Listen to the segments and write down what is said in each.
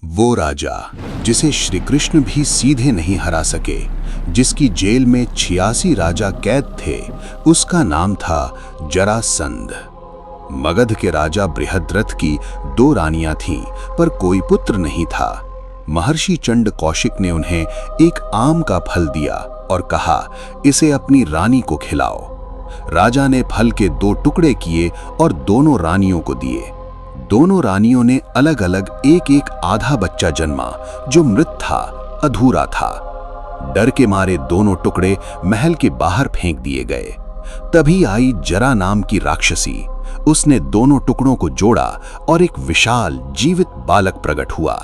वो राजा जिसे श्री कृष्ण भी सीधे नहीं हरा सके, जिसकी जेल में 86 राजा कैद थे, उसका नाम था जरासंध। मगध के राजा बृहद्रथ की 2 रानियां थीं, पर कोई पुत्र नहीं था। महर्षि चंड कौशिक ने उन्हें एक आम का फल दिया और कहा, इसे अपनी रानी को खिलाओ। राजा ने फल के 2 टुकड़े किए और दोनों रानियों को दिए। दोनों रानियों ने अलग अलग एक एक आधा बच्चा जन्मा, जो मृत था, अधूरा था। डर के मारे दोनों टुकड़े महल के बाहर फेंक दिए गए। तभी आई जरा नाम की राक्षसी। उसने दोनों टुकड़ों को जोड़ा और एक विशाल जीवित बालक प्रकट हुआ।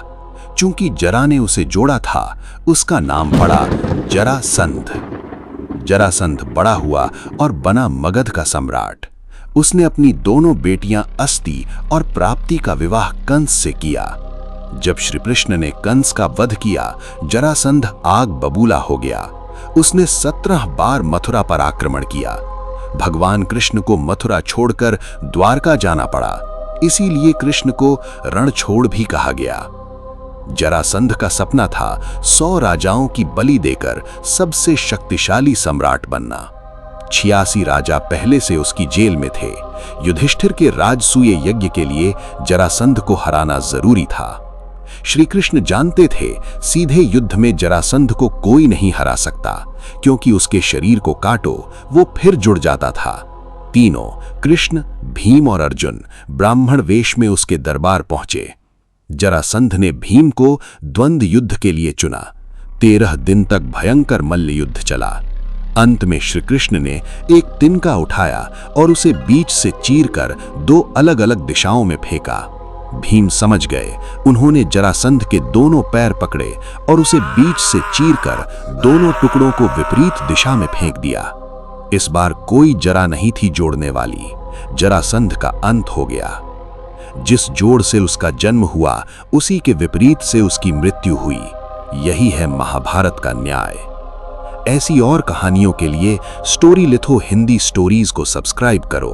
चूंकि जरा ने उसे जोड़ा था, उसका नाम पड़ा जरासंध। जरासंध बड़ा हुआ और बना मगध का सम्राट। उसने अपनी दोनों बेटियां अस्ति और प्राप्ति का विवाह कंस से किया। जब श्री कृष्ण ने कंस का वध किया, जरासंध आग बबूला हो गया। उसने 17 बार मथुरा पर आक्रमण किया। भगवान कृष्ण को मथुरा छोड़कर द्वारका जाना पड़ा, इसीलिए कृष्ण को रणछोड़ भी कहा गया। जरासंध का सपना था 100 राजाओं की बलि देकर सबसे शक्तिशाली सम्राट बनना। 86 राजा पहले से उसकी जेल में थे। युधिष्ठिर के राजसूय यज्ञ के लिए जरासंध को हराना जरूरी था। श्री कृष्ण जानते थे, सीधे युद्ध में जरासंध को कोई नहीं हरा सकता, क्योंकि उसके शरीर को काटो वो फिर जुड़ जाता था। तीनों, कृष्ण, भीम और अर्जुन, ब्राह्मण वेश में उसके दरबार पहुंचे। जरासंध ने भीम को द्वंद्व युद्ध के लिए चुना। 13 दिन तक भयंकर मल्ल युद्ध चला। अंत में श्री कृष्ण ने एक तिनका उठाया और उसे बीच से चीरकर 2 अलग अलग दिशाओं में फेंका। भीम समझ गए। उन्होंने जरासंध के दोनों पैर पकड़े और उसे बीच से चीरकर दोनों टुकड़ों को विपरीत दिशा में फेंक दिया। इस बार कोई जरा नहीं थी जोड़ने वाली। जरासंध का अंत हो गया। जिस जोड़ से उसका जन्म हुआ, उसी के विपरीत से उसकी मृत्यु हुई। यही है महाभारत का न्याय। ऐसी और कहानियों के लिए स्टोरी लिथो हिंदी स्टोरीज को सब्सक्राइब करो।